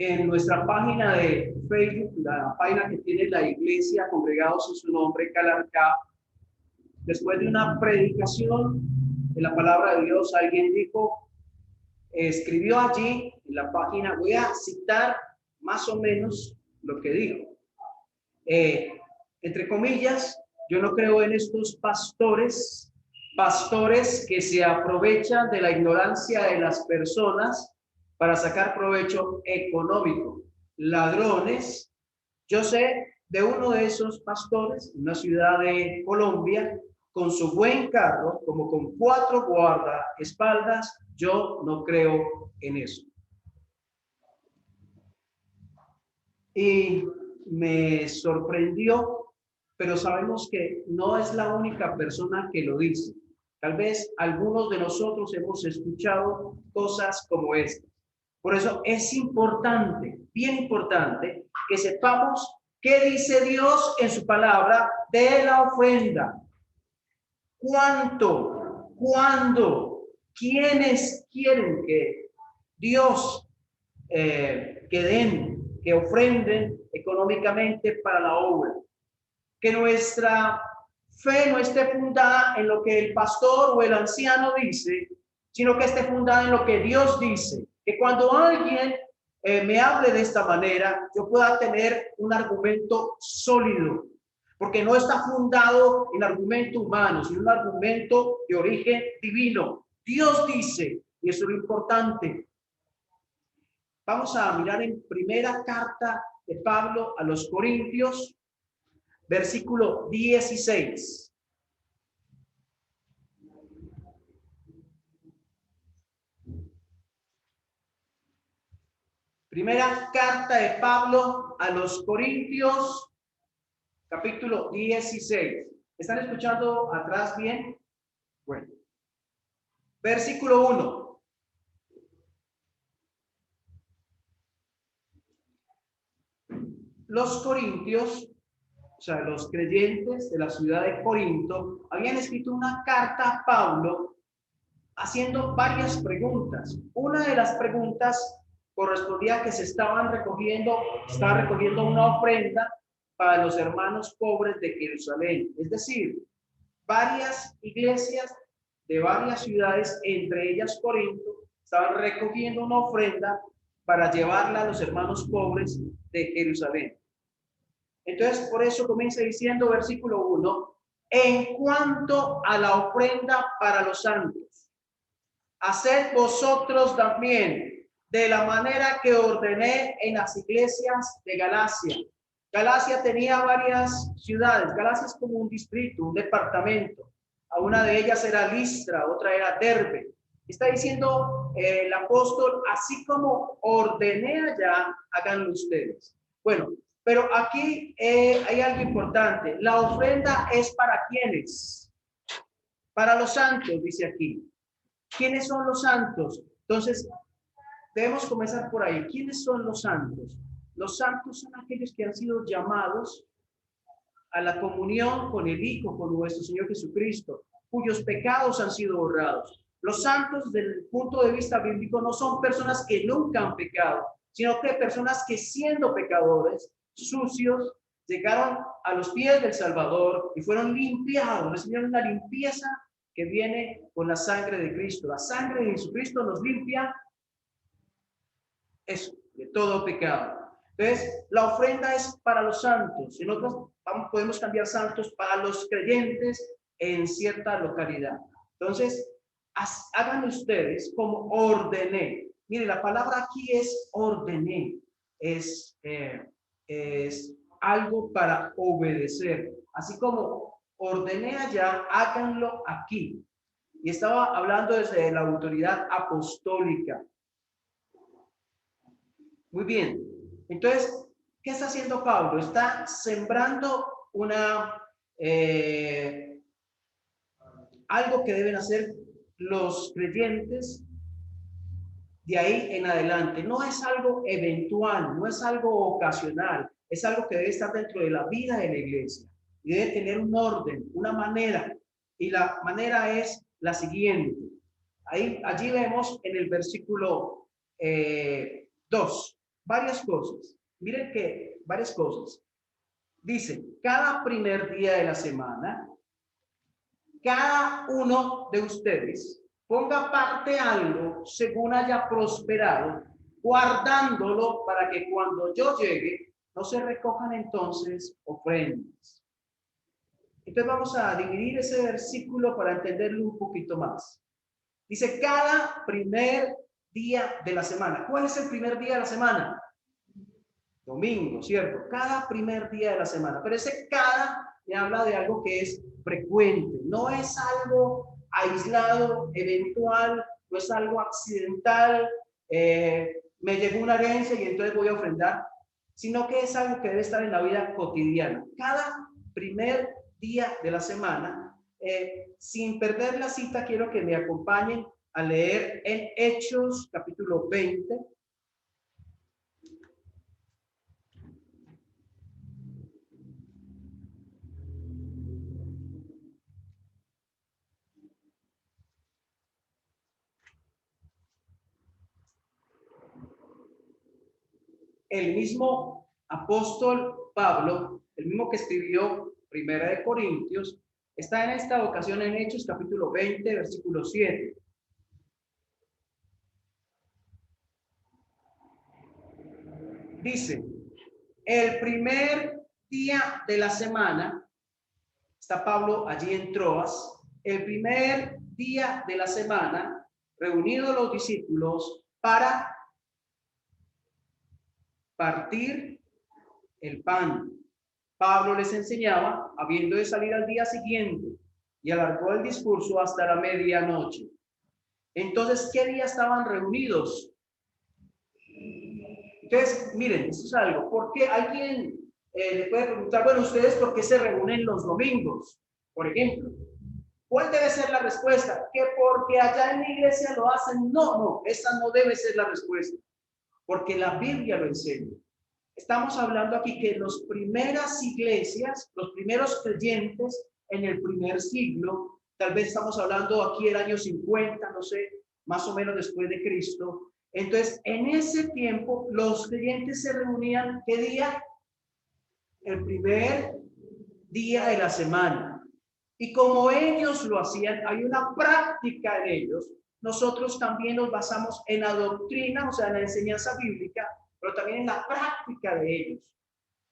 en nuestra página de Facebook, la página que tiene la iglesia Congregados en su nombre, Calarcá, después de una predicación de la palabra de Dios, alguien dijo, escribió allí en la página, voy a citar más o menos lo que dijo. Entre comillas, yo no creo en estos pastores que se aprovechan de la ignorancia de las personas para sacar provecho económico. Ladrones. Yo sé de uno de esos pastores en una ciudad de Colombia, con su buen carro, como con 4 guardaespaldas. Yo no creo en eso. Y me sorprendió, pero sabemos que no es la única persona que lo dice. Tal vez algunos de nosotros hemos escuchado cosas como esta. Por eso es importante, bien importante, que sepamos qué dice Dios en su palabra de la ofrenda. ¿Cuánto? ¿Cuándo? ¿Quiénes quieren que Dios que ofrenden económicamente para la obra? Que nuestra fe no esté fundada en lo que el pastor o el anciano dice, sino que esté fundada en lo que Dios dice. Que cuando alguien me hable de esta manera, yo pueda tener un argumento sólido, porque no está fundado en argumento humano, sino un argumento de origen divino. Dios dice, y eso es lo importante. Vamos a mirar en primera carta de Pablo a los Corintios, versículo 16. Primera carta de Pablo a los Corintios, capítulo 16. ¿Están escuchando atrás bien? Bueno. Versículo 1. Los corintios, o sea, los creyentes de la ciudad de Corinto, habían escrito una carta a Pablo haciendo varias preguntas. Una de las preguntas correspondía a que estaba recogiendo una ofrenda para los hermanos pobres de Jerusalén. Es decir, varias iglesias de varias ciudades, entre ellas Corinto, estaban recogiendo una ofrenda para llevarla a los hermanos pobres de Jerusalén. Entonces, por eso comienza diciendo versículo 1, en cuanto a la ofrenda para los santos, haced vosotros también de la manera que ordené en las iglesias de Galacia. Galacia tenía varias ciudades. Galacia es como un distrito, un departamento. A una de ellas era Listra, otra era Derbe. Está diciendo el apóstol, así como ordené allá, háganlo ustedes. Bueno, pero aquí hay algo importante. La ofrenda es para ¿quiénes? Para los santos, dice aquí. ¿Quiénes son los santos? Entonces, debemos comenzar por ahí. ¿Quiénes son los santos? Los santos son aquellos que han sido llamados a la comunión con el Hijo, con nuestro Señor Jesucristo, cuyos pecados han sido borrados. Los santos, desde el punto de vista bíblico, no son personas que nunca han pecado, sino que personas que, siendo pecadores, sucios, llegaron a los pies del Salvador y fueron limpiados, recibieron una limpieza que viene con la sangre de Cristo. La sangre de Jesucristo nos limpia eso, de todo pecado. Entonces, la ofrenda es para los santos. En otras, podemos cambiar santos para los creyentes en cierta localidad. Entonces, hagan ustedes como ordené. Mire, la palabra aquí es ordené. Es algo para obedecer. Así como ordené allá, háganlo aquí. Y estaba hablando desde la autoridad apostólica. Muy bien. Entonces, ¿qué está haciendo Pablo? Está sembrando algo que deben hacer los creyentes de ahí en adelante. No es algo eventual, no es algo ocasional, es algo que debe estar dentro de la vida de la iglesia y debe tener un orden, una manera. Y la manera es la siguiente. Allí vemos en el versículo 2. varias cosas. Miren que varias cosas. Dice, cada primer día de la semana, cada uno de ustedes ponga aparte algo según haya prosperado, guardándolo para que cuando yo llegue no se recojan entonces ofrendas. Entonces vamos a dividir ese versículo para entenderlo un poquito más. Dice cada primer día de la semana. ¿Cuál es el primer día de la semana? Domingo, ¿cierto? Cada primer día de la semana. Pero ese cada me habla de algo que es frecuente. No es algo aislado, eventual, no es algo accidental. Me llegó una herencia y entonces voy a ofrendar, sino que es algo que debe estar en la vida cotidiana. Cada primer día de la semana, sin perder la cita, quiero que me acompañen a leer en Hechos capítulo 20. El mismo apóstol Pablo, el mismo que escribió Primera de Corintios, está en esta ocasión en Hechos capítulo 20, versículo 7. Dice, el primer día de la semana, está Pablo allí en Troas, el primer día de la semana, reunidos los discípulos para partir el pan. Pablo les enseñaba, habiendo de salir al día siguiente, y alargó el discurso hasta la medianoche. Entonces, ¿qué día estaban reunidos? Entonces, miren, esto es algo, porque alguien le puede preguntar, bueno, ¿ustedes por qué se reúnen los domingos? Por ejemplo, ¿cuál debe ser la respuesta? ¿Que porque allá en la iglesia lo hacen? No, no, esa no debe ser la respuesta, porque la Biblia lo enseña. Estamos hablando aquí que las primeras iglesias, los primeros creyentes en el primer siglo, tal vez estamos hablando aquí el año 50, no sé, más o menos después de Cristo. Entonces, en ese tiempo, los creyentes se reunían, ¿qué día? El primer día de la semana. Y como ellos lo hacían, hay una práctica en ellos. Nosotros también nos basamos en la doctrina, o sea, en la enseñanza bíblica, pero también en la práctica de ellos.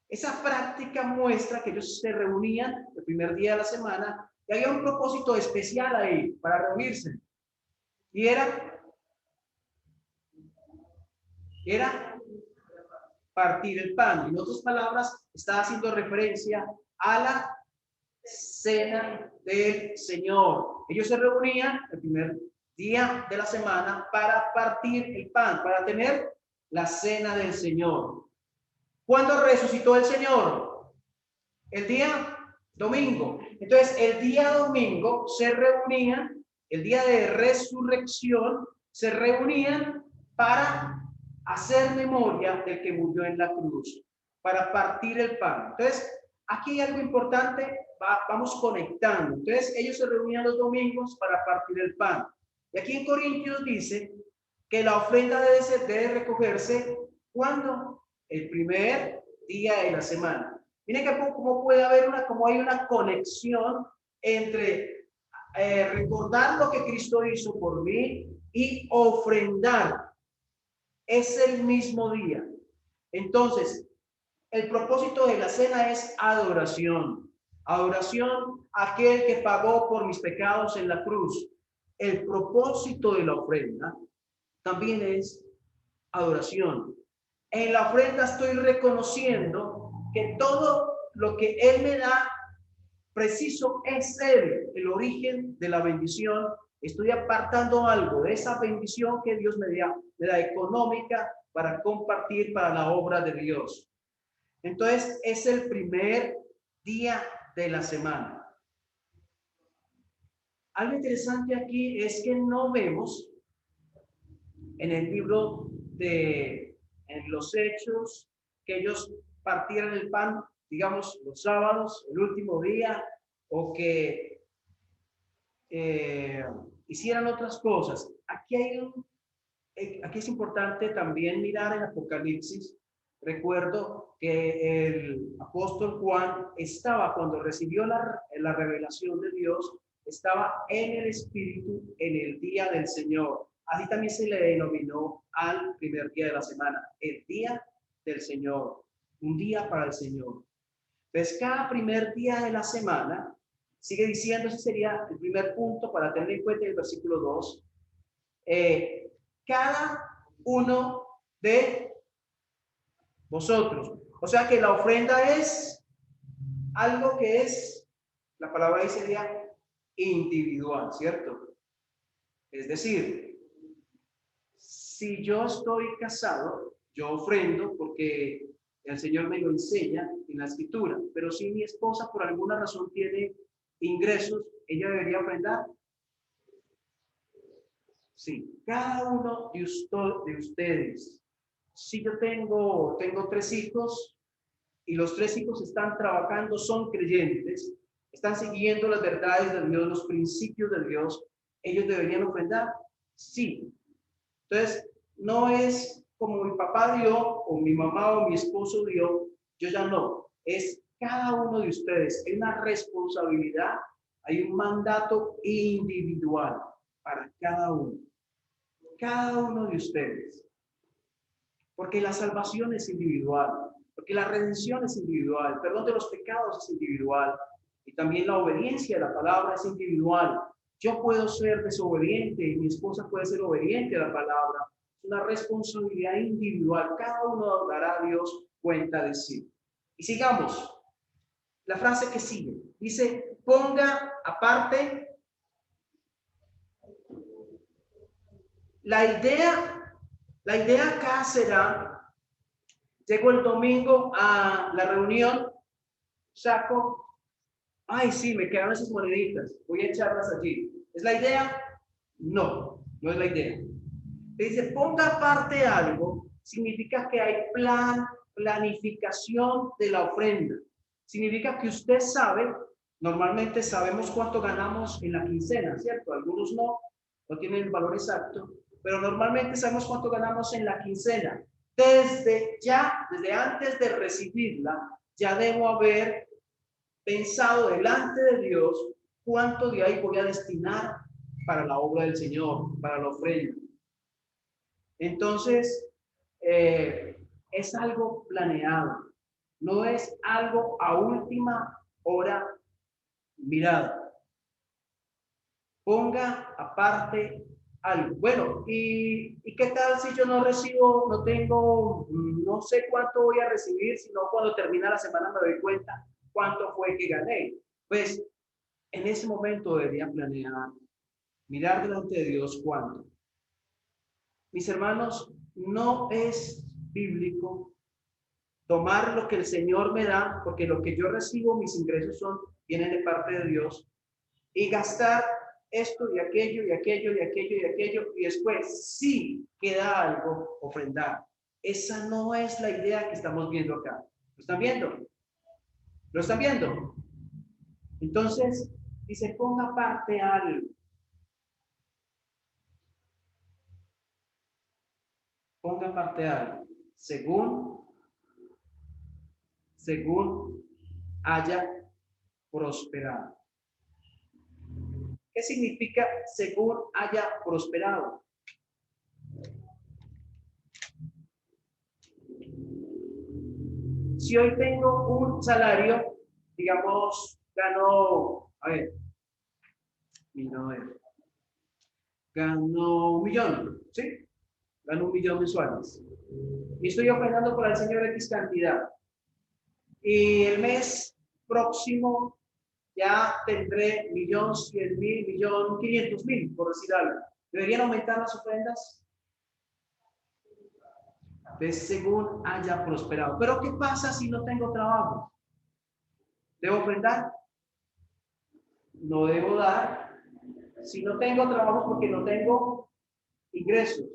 Esa práctica muestra que ellos se reunían el primer día de la semana y había un propósito especial ahí para reunirse. Y era partir el pan. En otras palabras, está haciendo referencia a la cena del Señor. Ellos se reunían el primer día de la semana para partir el pan, para tener la cena del Señor. ¿Cuándo resucitó el Señor? El día domingo. Entonces, el día domingo se reunían, el día de resurrección, se reunían para hacer memoria del que murió en la cruz, para partir el pan. Entonces, aquí hay algo importante, vamos conectando. Entonces, ellos se reunían los domingos para partir el pan. Y aquí en Corintios dice que la ofrenda debe recogerse cuando el primer día de la semana. Miren que cómo puede haber cómo hay una conexión entre recordar lo que Cristo hizo por mí y ofrendar. Es el mismo día. Entonces, el propósito de la cena es adoración. Adoración a aquel que pagó por mis pecados en la cruz. El propósito de la ofrenda también es adoración. En la ofrenda estoy reconociendo que todo lo que Él me da, preciso es Él, el origen de la bendición. Estoy apartando algo de esa bendición que Dios me da económica para compartir para la obra de Dios. Entonces, es el primer día de la semana. Algo interesante aquí es que no vemos en el libro en los Hechos, que ellos partieran el pan, digamos, los sábados, el último día, o que hicieran otras cosas. Aquí hay aquí es importante también mirar en Apocalipsis. Recuerdo que el apóstol Juan estaba, cuando recibió la revelación de Dios, estaba en el Espíritu en el día del Señor. Así también se le denominó al primer día de la semana, el día del Señor, un día para el Señor. Entonces, cada primer día de la semana, sigue diciendo, ese sería el primer punto para tener en cuenta el versículo 2, cada uno de vosotros. O sea que la ofrenda es algo que es, la palabra ahí sería individual, ¿cierto? Es decir, si yo estoy casado, yo ofrendo porque el Señor me lo enseña en la escritura, pero si mi esposa por alguna razón tiene ingresos, ella debería ofrendar. Sí, cada uno de ustedes. Si yo tengo 3 hijos y los 3 hijos están trabajando, son creyentes, están siguiendo las verdades de Dios, los principios de Dios, ¿ellos deberían ofrendar? Sí. Entonces, no es como mi papá dio, o mi mamá o mi esposo dio, yo ya no. Es cada uno de ustedes, es una responsabilidad, hay un mandato individual para cada uno de ustedes. Porque la salvación es individual, porque la redención es individual, el perdón de los pecados es individual, y también la obediencia a la palabra es individual. Yo puedo ser desobediente y mi esposa puede ser obediente a la palabra. Es una responsabilidad individual. Cada uno dará a Dios cuenta de sí. Y sigamos. La frase que sigue dice, ponga aparte. La idea acá será, llego el domingo a la reunión, saco, ay, sí, me quedaron esas moneditas, voy a echarlas allí. ¿Es la idea? No, no es la idea. Dice, ponga aparte algo, significa que hay planificación de la ofrenda. Significa que usted sabe, normalmente sabemos cuánto ganamos en la quincena, ¿cierto? Algunos no tienen el valor exacto, pero normalmente sabemos cuánto ganamos en la quincena. Desde antes de recibirla, ya debo haber pensado delante de Dios cuánto de ahí voy a destinar para la obra del Señor, para la ofrenda. Entonces, es algo planeado, no es algo a última hora mirada. Ponga aparte algo. Bueno, ¿y qué tal si yo no recibo, no tengo, no sé cuánto voy a recibir, sino cuando termina la semana me doy cuenta cuánto fue que gané? Pues en ese momento debería planear, mirar delante de Dios cuánto. Mis hermanos, no es bíblico tomar lo que el Señor me da, porque lo que yo recibo, mis ingresos vienen de parte de Dios, y gastar esto y aquello y aquello y aquello y aquello, y después, si queda algo, ofrendar. Esa no es la idea que estamos viendo acá. ¿Lo están viendo? ¿Lo están viendo? Entonces, dice, ponga aparte algo. Ponga aparte algo. Según haya prosperado. ¿Qué significa según haya prosperado? Si hoy tengo un salario, digamos, gano, a ver, gano 1.000.000, ¿sí? Gano 1.000.000 mensuales. Y estoy ofrendando por el Señor X cantidad. Y el mes próximo ya tendré 1.100.000, 1.500.000, por decir algo. ¿Deberían aumentar las ofrendas? Según haya prosperado. Pero ¿qué pasa si no tengo trabajo? ¿Debo ofrendar? No debo dar. Si no tengo trabajo porque no tengo ingresos.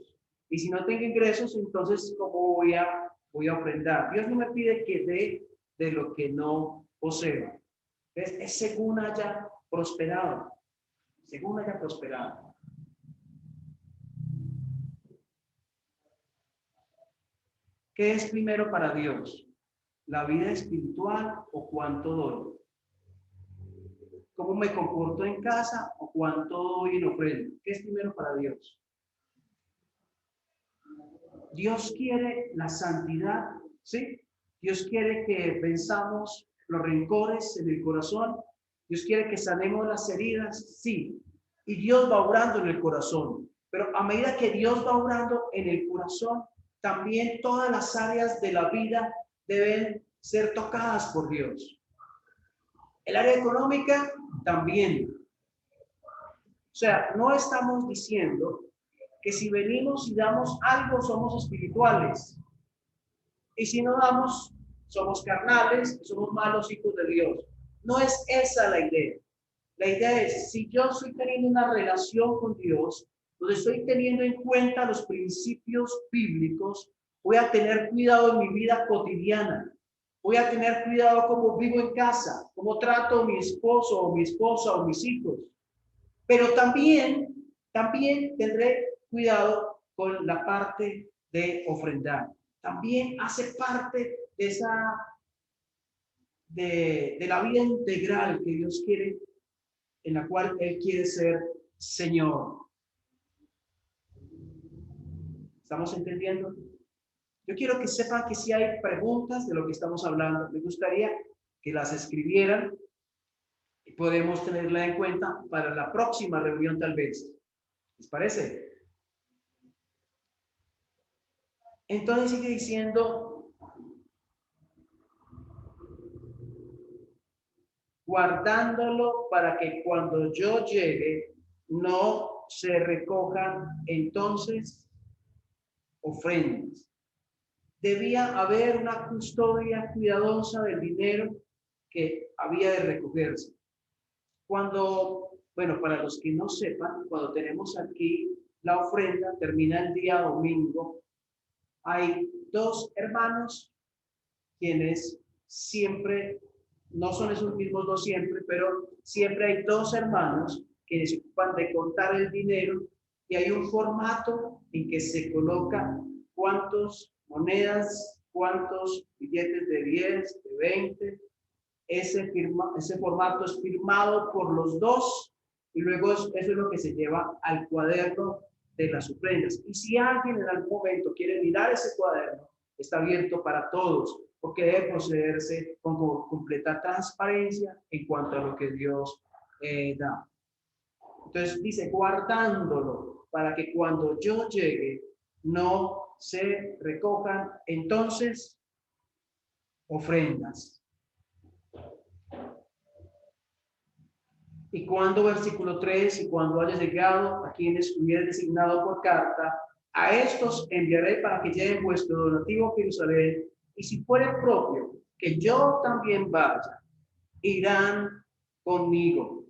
Y si no tengo ingresos, entonces ¿cómo voy a ofrendar? Dios no me pide que dé de lo que no poseo. Es según haya prosperado. Según haya prosperado. ¿Qué es primero para Dios? ¿La vida espiritual o cuánto doy? ¿Cómo me comporto en casa o cuánto doy en ofrenda? ¿Qué es primero para Dios? Dios quiere la santidad, ¿sí? Dios quiere que venzamos los rencores en el corazón. Dios quiere que sanemos las heridas, sí. Y Dios va obrando en el corazón. Pero a medida que Dios va obrando en el corazón, también todas las áreas de la vida deben ser tocadas por Dios. El área económica también. O sea, no estamos diciendo que si venimos y damos algo somos espirituales. Y si no damos, somos carnales, somos malos hijos de Dios. No es esa la idea. La idea es, si yo estoy teniendo una relación con Dios, donde estoy teniendo en cuenta los principios bíblicos, voy a tener cuidado en mi vida cotidiana. Voy a tener cuidado cómo vivo en casa, cómo trato a mi esposo o mi esposa o mis hijos. Pero también tendré cuidado con la parte de ofrendar. También hace parte de esa, de la vida integral que Dios quiere, en la cual Él quiere ser Señor. ¿Estamos entendiendo? Yo quiero que sepan que si hay preguntas de lo que estamos hablando, me gustaría que las escribieran y podemos tenerla en cuenta para la próxima reunión tal vez. ¿Les parece? Entonces sigue diciendo, guardándolo para que cuando yo llegue no se recojan entonces ofrendas. Debía haber una custodia cuidadosa del dinero que había de recogerse. Bueno, para los que no sepan, cuando tenemos aquí la ofrenda, termina el día domingo, hay dos hermanos quienes siempre, no son esos mismos dos siempre, pero siempre hay dos hermanos que se ocupan de contar el dinero y hay un formato en que se coloca cuántas monedas, cuántos billetes de 10, de 20. Ese formato es firmado por los dos y luego eso es lo que se lleva al cuaderno de las ofrendas. Y si alguien en algún momento quiere mirar ese cuaderno, está abierto para todos, porque debe procederse con completa transparencia en cuanto a lo que Dios da. Entonces dice, guardándolo para que cuando yo llegue no se recojan entonces ofrendas. Y cuando, versículo 3, y cuando haya llegado a quienes hubiera designado por carta, a estos enviaré para que lleven vuestro donativo a Jerusalén, y si fuere propio, que yo también vaya, irán conmigo.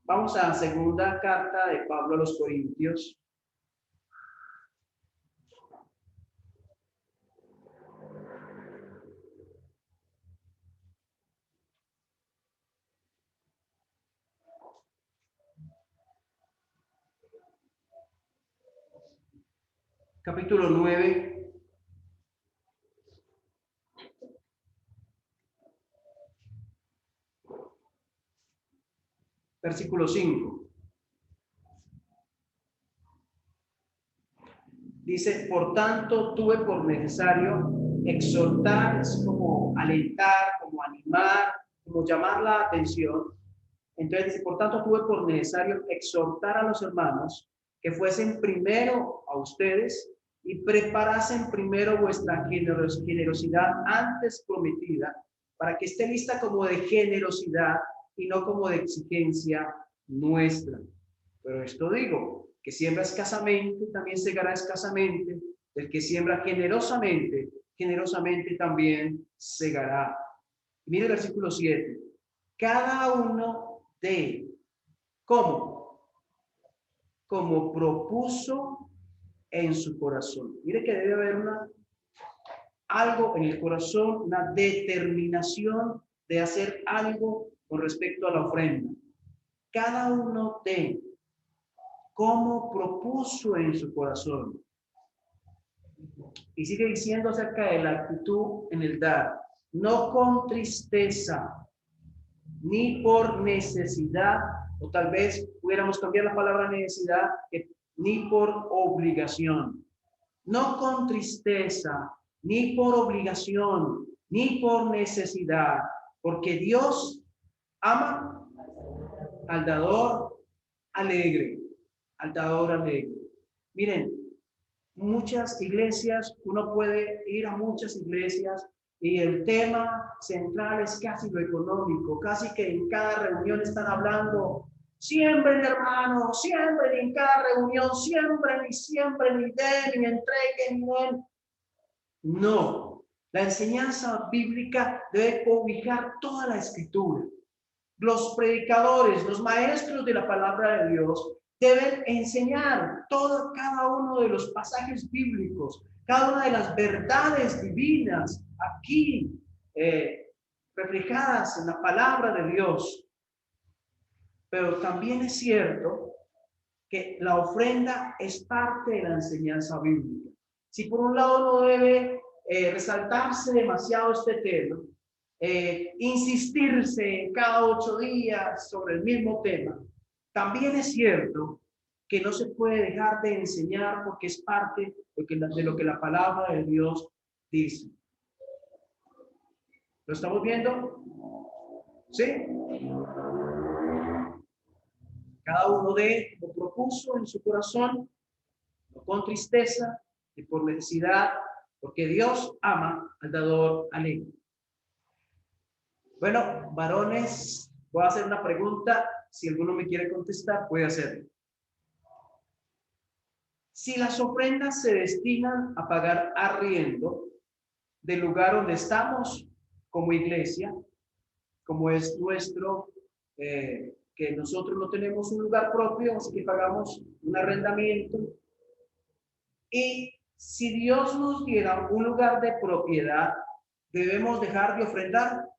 Vamos a la segunda carta de Pablo a los Corintios. Capítulo 9. Versículo 5. Dice, por tanto, tuve por necesario exhortar, es como alentar, como animar, como llamar la atención. Entonces dice, por tanto, tuve por necesario exhortar a los hermanos que fuesen primero a ustedes y preparasen primero vuestra generosidad antes prometida, para que esté lista como de generosidad y no como de exigencia nuestra. Pero esto digo, que siembra escasamente, también segará escasamente. El que siembra generosamente, generosamente también segará. Mire el versículo 7. Cada uno de, ¿cómo? Como propuso en su corazón. Mire que debe haber algo en el corazón, una determinación de hacer algo con respecto a la ofrenda. Cada uno de cómo propuso en su corazón. Y sigue diciendo acerca de la actitud en el dar. No con tristeza, ni por necesidad, o tal vez pudiéramos cambiar la palabra necesidad, ni por obligación. No con tristeza, ni por obligación, ni por necesidad, porque Dios ama al dador alegre, al dador alegre. Miren, muchas iglesias, uno puede ir a muchas iglesias y el tema central es casi lo económico, casi que en cada reunión están hablando, siembren hermanos, siembren en cada reunión, siembren y siembren y den y entreguen y den. No, la enseñanza bíblica debe cobijar toda la escritura. Los predicadores, los maestros de la palabra de Dios deben enseñar cada uno de los pasajes bíblicos, cada una de las verdades divinas aquí reflejadas en la palabra de Dios. Pero también es cierto que la ofrenda es parte de la enseñanza bíblica. Si por un lado no debe resaltarse demasiado este tema, insistirse cada 8 días sobre el mismo tema, también es cierto que no se puede dejar de enseñar porque es parte de lo que la palabra de Dios dice. ¿Lo estamos viendo? ¿Sí? Cada uno lo propuso en su corazón, no con tristeza y por necesidad, porque Dios ama al dador alegre. Bueno, varones, voy a hacer una pregunta. Si alguno me quiere contestar, puede hacerlo. Si las ofrendas se destinan a pagar arriendo del lugar donde estamos como iglesia, como es nuestro, que nosotros no tenemos un lugar propio, así que pagamos un arrendamiento. Y si Dios nos diera un lugar de propiedad, ¿debemos dejar de ofrendar?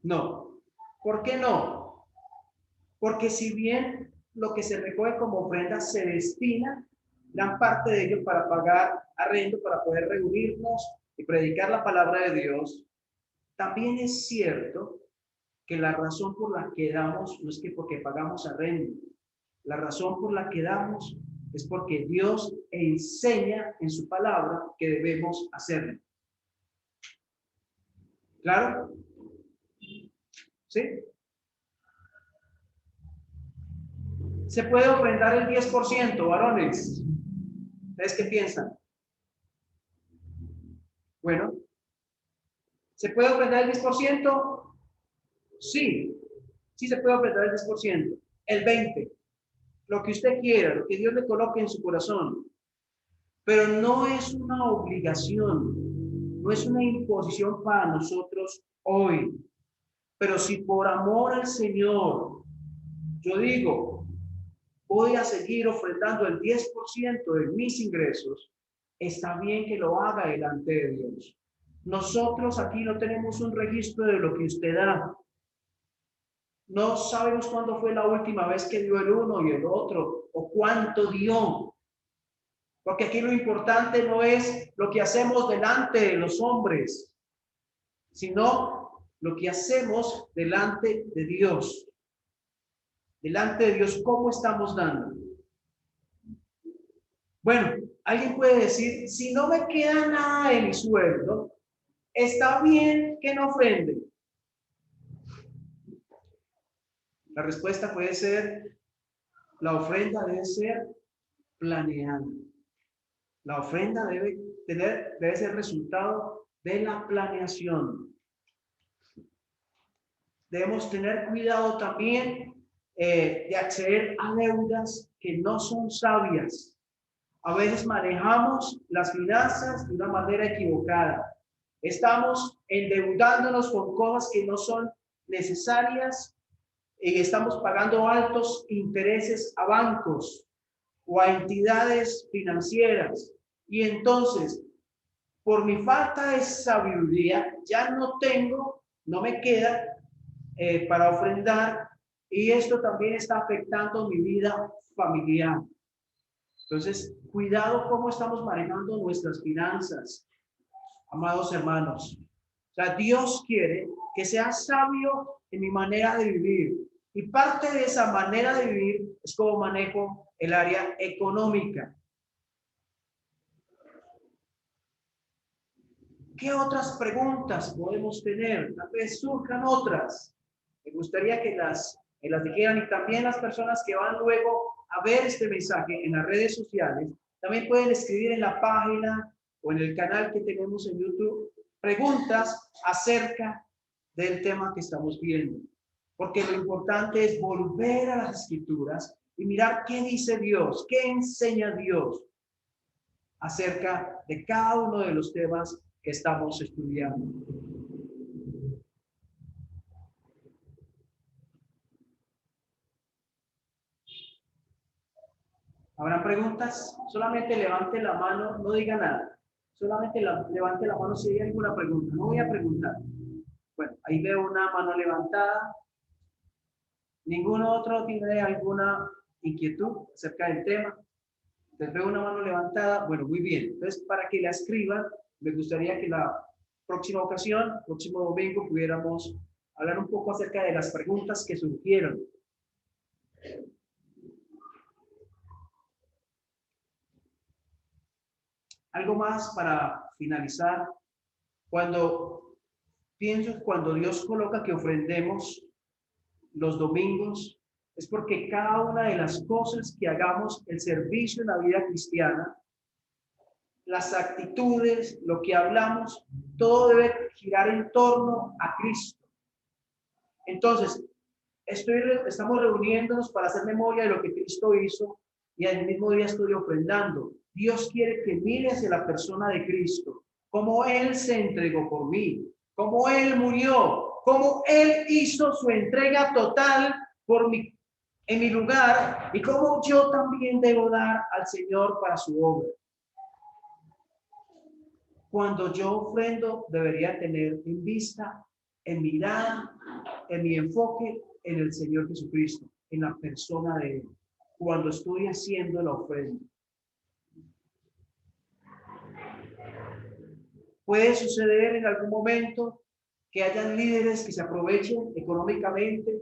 No. ¿Por qué no? Porque si bien lo que se recoge como ofrenda se destina, gran parte de ello para pagar arrendo, para poder reunirnos y predicar la palabra de Dios, también es cierto que la razón por la que damos no es que porque pagamos arrendo. La razón por la que damos es porque Dios enseña en su palabra que debemos hacerlo. ¿Claro? ¿Sí? ¿Se puede ofrendar el 10%, varones? ¿Ustedes qué piensan? Bueno, ¿se puede ofrendar el 10%? Sí, sí se puede ofrendar el 10%. El 20%, lo que usted quiera, lo que Dios le coloque en su corazón. Pero no es una obligación, no es una imposición para nosotros hoy. Pero si por amor al Señor, yo digo, voy a seguir ofrendando el 10% de mis ingresos, está bien que lo haga delante de Dios. Nosotros aquí no tenemos un registro de lo que usted da. No sabemos cuándo fue la última vez que dio el uno y el otro, o cuánto dio. Porque aquí lo importante no es lo que hacemos delante de los hombres, sino lo que hacemos delante de Dios. Delante de Dios, ¿cómo estamos dando? Bueno, alguien puede decir, si no me queda nada de mi sueldo, ¿está bien que no ofrende? La respuesta puede ser, la ofrenda debe ser planeada. La ofrenda debe ser resultado de la planeación. Debemos tener cuidado también de acceder a deudas que no son sabias. A veces manejamos las finanzas de una manera equivocada. Estamos endeudándonos con cosas que no son necesarias y estamos pagando altos intereses a bancos o a entidades financieras. Y entonces, por mi falta de sabiduría, ya no tengo no me queda para ofrendar y esto también está afectando mi vida familiar. Entonces, cuidado cómo estamos manejando nuestras finanzas, amados hermanos. O sea, Dios quiere que sea sabio en mi manera de vivir. Y parte de esa manera de vivir es cómo manejo el área económica. ¿Qué otras preguntas podemos tener? Tal vez surjan otras. Me gustaría que las dijeran y también las personas que van luego a ver este mensaje en las redes sociales, también pueden escribir en la página o en el canal que tenemos en YouTube preguntas acerca del tema que estamos viendo. Porque lo importante es volver a las escrituras y mirar qué dice Dios, qué enseña Dios acerca de cada uno de los temas que estamos estudiando. ¿Habrá preguntas? Solamente levante la mano, no diga nada. Solamente levante la mano si hay alguna pregunta. No voy a preguntar. Bueno, ahí veo una mano levantada. ¿Ningún otro tiene alguna inquietud acerca del tema? Les veo una mano levantada. Bueno, muy bien. Entonces, para que la escriban, me gustaría que la próxima ocasión, próximo domingo, pudiéramos hablar un poco acerca de las preguntas que surgieron. Algo más para finalizar. Cuando cuando Dios coloca que ofrendemos los domingos, es porque cada una de las cosas que hagamos, el servicio en la vida cristiana, las actitudes, lo que hablamos, todo debe girar en torno a Cristo. Entonces, estamos reuniéndonos para hacer memoria de lo que Cristo hizo y al mismo día estoy ofrendando. Dios quiere que mire hacia la persona de Cristo, cómo Él se entregó por mí, cómo Él murió, cómo Él hizo su entrega total por mí, en mi lugar, y cómo yo también debo dar al Señor para su obra. Cuando yo ofrendo, debería tener en vista, en mirada, en mi enfoque, en el Señor Jesucristo, en la persona de Él, cuando estoy haciendo la ofrenda. Puede suceder en algún momento que hayan líderes que se aprovechen económicamente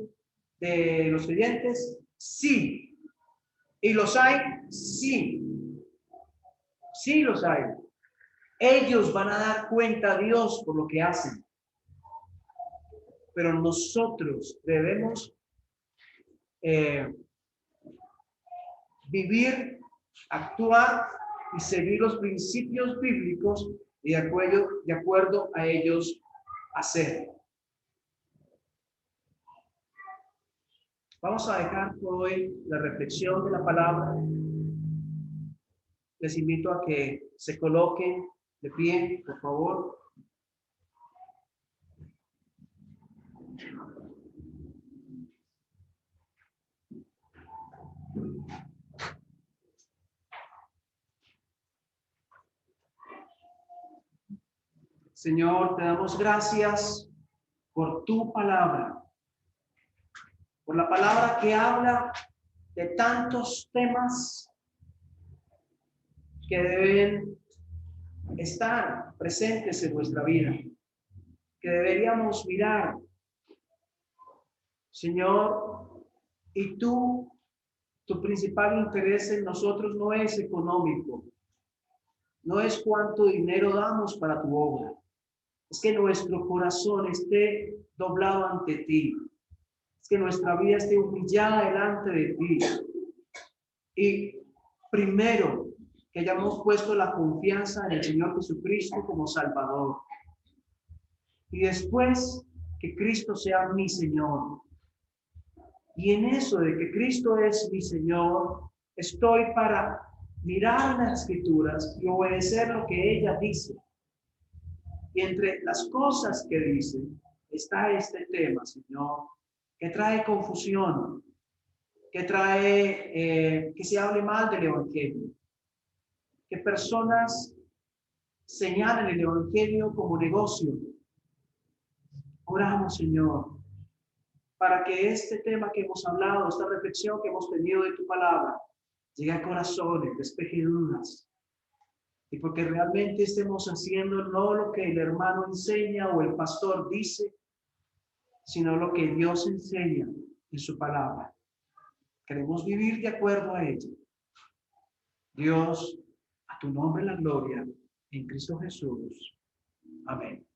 de los creyentes, sí. ¿Y los hay? Sí. Sí los hay. Ellos van a dar cuenta a Dios por lo que hacen. Pero nosotros debemos vivir, actuar y seguir los principios bíblicos y de acuerdo a ellos hacer. Vamos a dejar por hoy la reflexión de la palabra. Les invito a que se coloquen de pie, por favor. Señor, te damos gracias por tu palabra, por la palabra que habla de tantos temas que deben estar presentes en nuestra vida, que deberíamos mirar. Señor, y tu principal interés en nosotros no es económico, no es cuánto dinero damos para tu obra, es que nuestro corazón esté doblado ante ti, es que nuestra vida esté humillada delante de ti. Y primero, que hayamos puesto la confianza en el Señor Jesucristo como Salvador. Y después, que Cristo sea mi Señor. Y en eso de que Cristo es mi Señor, estoy para mirar las Escrituras y obedecer lo que ella dice. Y entre las cosas que dice está este tema, Señor, que trae confusión, que trae que se hable mal del Evangelio, que personas señalen el Evangelio como negocio, Oramos, Señor, para que este tema que hemos hablado, esta reflexión que hemos tenido de tu palabra, llegue a corazones, despeje dudas. Y porque realmente estemos haciendo no lo que el hermano enseña o el pastor dice, sino lo que Dios enseña en su palabra. Queremos vivir de acuerdo a ella. Dios, a tu nombre la gloria, en Cristo Jesús. Amén.